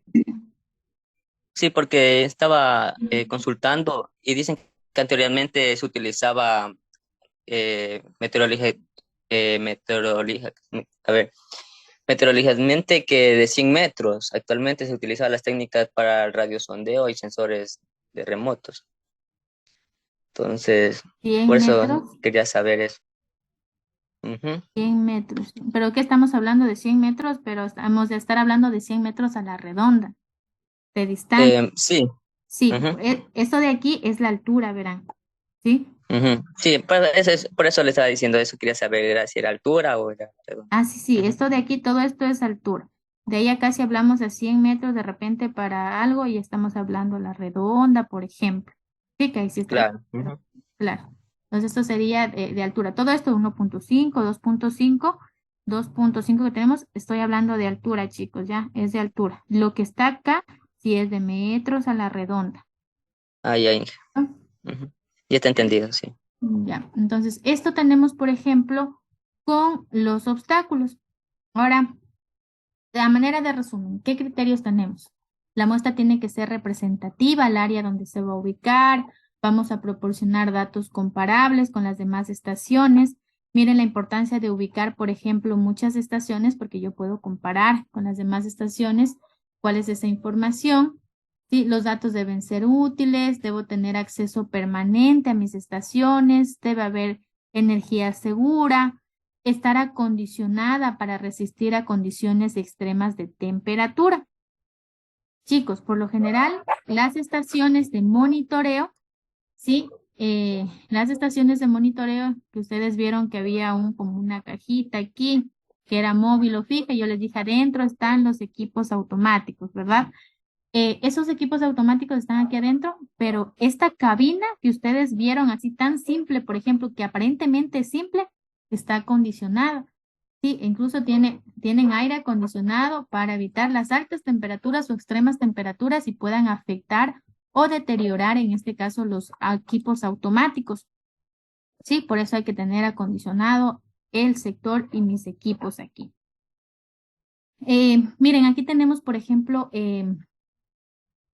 sí, porque estaba consultando y dicen que anteriormente se utilizaba meteorología, a ver, meteorológicamente que de 100 metros. Actualmente se utilizan las técnicas para el radiosondeo y sensores de remotos. Entonces, 100 por eso metros. quería saber eso. Ujú. 100 metros. ¿Pero qué estamos hablando de 100 metros? Pero estamos de estar hablando de 100 metros a la redonda, de distancia. Sí. Sí, Ujú, esto de aquí es la altura, verán. ¿Sí? ujú. Sí, por eso le estaba diciendo eso. Quería saber si era altura o era redondo. Ah, sí, sí, Ujú. esto de aquí, todo esto es altura. De ahí acá si hablamos de 100 metros de repente para algo y estamos hablando la redonda, por ejemplo. Sí, que ahí sí está la Claro. pero Ujú. claro. Entonces esto sería de altura. Todo esto 1.5, 2.5 que tenemos, estoy hablando de altura, chicos, ya, es de altura. Lo que está acá sí es de metros a la redonda, Ah, ya, Inge. ¿no? Ujú. Ya está entendido, sí. Ya, entonces esto tenemos, por ejemplo, con los obstáculos. Ahora, de manera de resumen, ¿qué criterios tenemos? La muestra tiene que ser representativa al área donde se va a ubicar. Vamos a proporcionar datos comparables con las demás estaciones. Miren la importancia de ubicar, por ejemplo, muchas estaciones, porque yo puedo comparar con las demás estaciones cuál es esa información. Sí, los datos deben ser útiles, debo tener acceso permanente a mis estaciones, debe haber energía segura, estar acondicionada para resistir a condiciones extremas de temperatura. Chicos, por lo general, las estaciones de monitoreo, ¿sí? Las estaciones de monitoreo que ustedes vieron que había como una cajita aquí, que era móvil o fija, yo les dije adentro están los equipos automáticos, ¿verdad? Esos equipos automáticos están aquí adentro, pero esta cabina que ustedes vieron así tan simple, por ejemplo, que aparentemente es simple, está acondicionada. Sí, incluso tienen aire acondicionado para evitar las altas temperaturas o extremas temperaturas y puedan afectar o deteriorar, en este caso, los equipos automáticos. Sí, por eso hay que tener acondicionado el sector y mis equipos aquí. Miren, aquí tenemos, por ejemplo,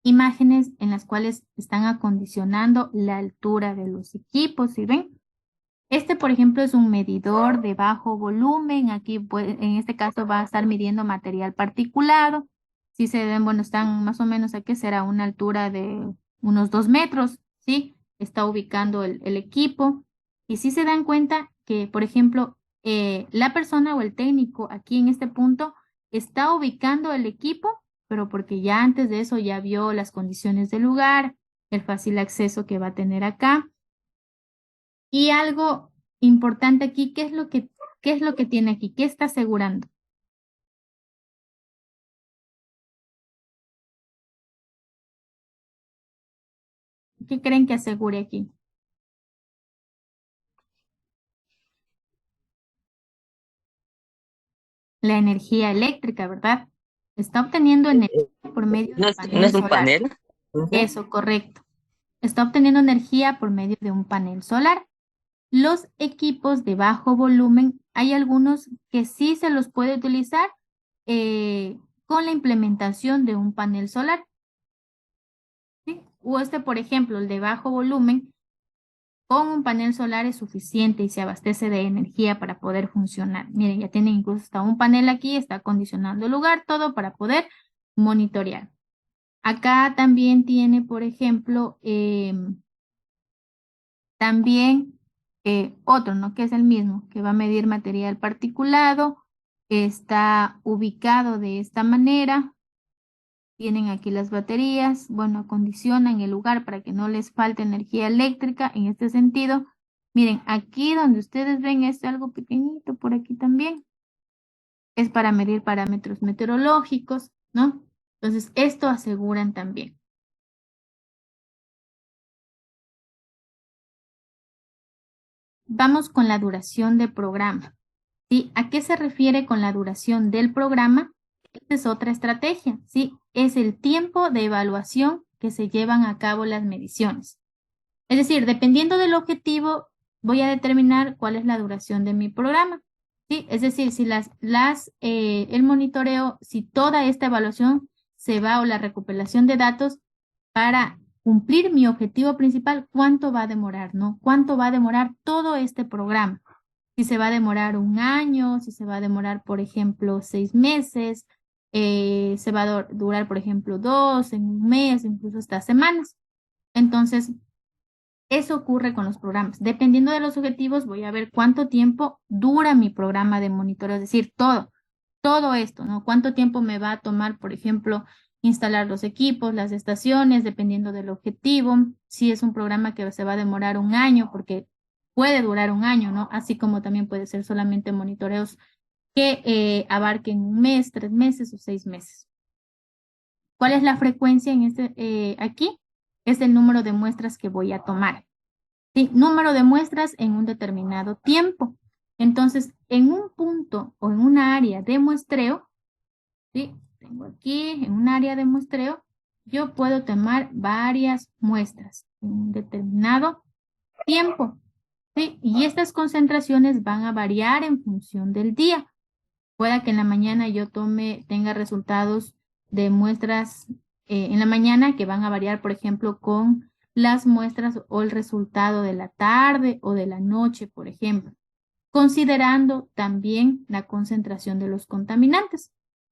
imágenes en las cuales están acondicionando la altura de los equipos, ¿sí ven? Este, por ejemplo, es un medidor de bajo volumen. Aquí, en este caso, va a estar midiendo material particulado. Si se ven, bueno, están más o menos aquí, será una altura de unos 2 metros, ¿sí? Está ubicando el equipo. Y si se dan cuenta que, por ejemplo, la persona o el técnico aquí en este punto está ubicando el equipo, pero porque ya antes de eso ya vio las condiciones del lugar, el fácil acceso que va a tener acá. Y algo importante aquí, qué es lo que tiene aquí? ¿Qué está asegurando? ¿Qué creen que asegure aquí? La energía eléctrica, ¿verdad? Está obteniendo energía por medio ¿No de es, no panel es un solar. panel? Ujú. Eso, correcto. Está obteniendo energía por medio de un panel solar. Los equipos de bajo volumen, hay algunos que sí se los puede utilizar con la implementación de un panel solar. ¿Sí? O este, por ejemplo, el de bajo volumen, con un panel solar es suficiente y se abastece de energía para poder funcionar. Miren, ya tienen incluso hasta un panel aquí, está acondicionando el lugar, todo para poder monitorear. Acá también tiene, por ejemplo, también otro, ¿no? Que es el mismo, que va a medir material particulado, está ubicado de esta manera. Tienen aquí las baterías, bueno, acondicionan el lugar para que no les falte energía eléctrica en este sentido. Miren, aquí donde ustedes ven es algo pequeñito, por aquí también. Es para medir parámetros meteorológicos, ¿no? Entonces, esto aseguran también. Vamos con la duración del programa. ¿Sí? ¿A qué se refiere con la duración del programa? Esta es otra estrategia, ¿sí? Es el tiempo de evaluación que se llevan a cabo las mediciones. Es decir, dependiendo del objetivo, voy a determinar cuál es la duración de mi programa. ¿Sí? Es decir, si el monitoreo, si toda esta evaluación se va o la recopilación de datos para cumplir mi objetivo principal, ¿cuánto va a demorar, no? ¿Cuánto va a demorar todo este programa? Si se va a demorar un año, si se va a demorar, por ejemplo, 6 meses, se va a durar, por ejemplo, 2, en un mes, incluso hasta semanas. Entonces, eso ocurre con los programas. Dependiendo de los objetivos, voy a ver cuánto tiempo dura mi programa de monitoreo, es decir, todo esto, ¿no? Cuánto tiempo me va a tomar, por ejemplo, instalar los equipos, las estaciones, dependiendo del objetivo. Si es un programa que se va a demorar un año, porque puede durar un año, ¿no? Así como también puede ser solamente monitoreos que abarquen un mes, 3 meses o 6 meses. ¿Cuál es la frecuencia en aquí? Es el número de muestras que voy a tomar. ¿Sí? Número de muestras en un determinado tiempo. Entonces, en un punto o en una área de muestreo, ¿sí? Tengo aquí en un área de muestreo, yo puedo tomar varias muestras en un determinado tiempo. ¿sí? Y estas concentraciones van a variar en función del día. Pueda que en la mañana yo tenga resultados de muestras en la mañana que van a variar, por ejemplo, con las muestras o el resultado de la tarde o de la noche, por ejemplo, considerando también la concentración de los contaminantes.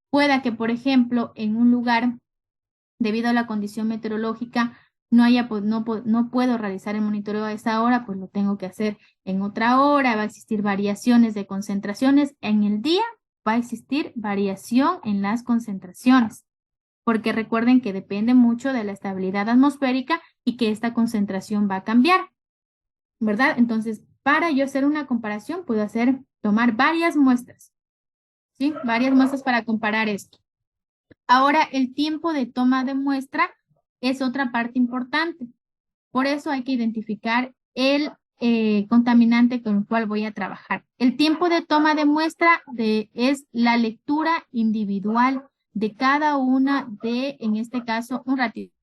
Pueda que, por ejemplo, en un lugar, debido a la condición meteorológica, no puedo realizar el monitoreo a esa hora, pues lo tengo que hacer en otra hora, va a existir variaciones de concentraciones. En el día va a existir variación en las concentraciones, porque recuerden que depende mucho de la estabilidad atmosférica y que esta concentración va a cambiar, ¿verdad? Entonces, para yo hacer una comparación, puedo tomar varias muestras, ¿sí? Varias muestras para comparar esto. Ahora, el tiempo de toma de muestra es otra parte importante. Por eso hay que identificar el contaminante con el cual voy a trabajar. El tiempo de toma de muestra es la lectura individual de cada una en este caso, un ratito.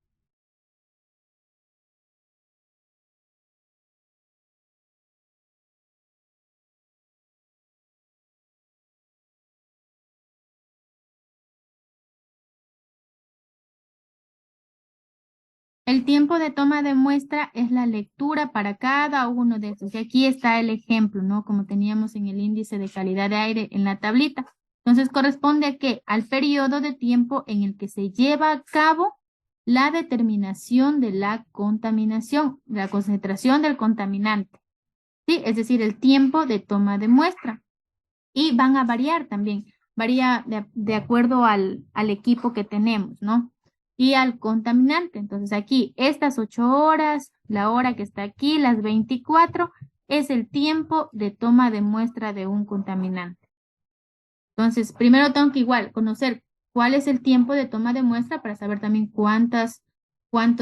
El tiempo de toma de muestra es la lectura para cada uno de estos. Y aquí está el ejemplo, ¿no? Como teníamos en el índice de calidad de aire en la tablita. Entonces, corresponde a qué? Al periodo de tiempo en el que se lleva a cabo la determinación de la contaminación, la concentración del contaminante. ¿Sí? Es decir, el tiempo de toma de muestra. Y van a variar también. Varía de acuerdo al equipo que tenemos, ¿no? Y al contaminante. Entonces aquí, estas 8 horas, la hora que está aquí, las 24, es el tiempo de toma de muestra de un contaminante. Entonces, primero tengo que igual conocer cuál es el tiempo de toma de muestra para saber también cuántos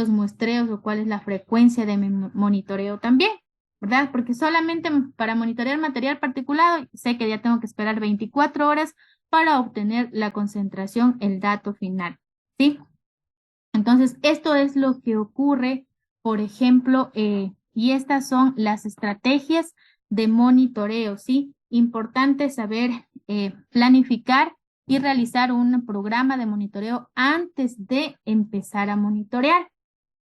muestreos o cuál es la frecuencia de mi monitoreo también, ¿verdad? Porque solamente para monitorear material particulado, sé que ya tengo que esperar 24 horas para obtener la concentración, el dato final, ¿sí? Entonces, esto es lo que ocurre, por ejemplo, y estas son las estrategias de monitoreo, ¿sí? Importante saber planificar y realizar un programa de monitoreo antes de empezar a monitorear.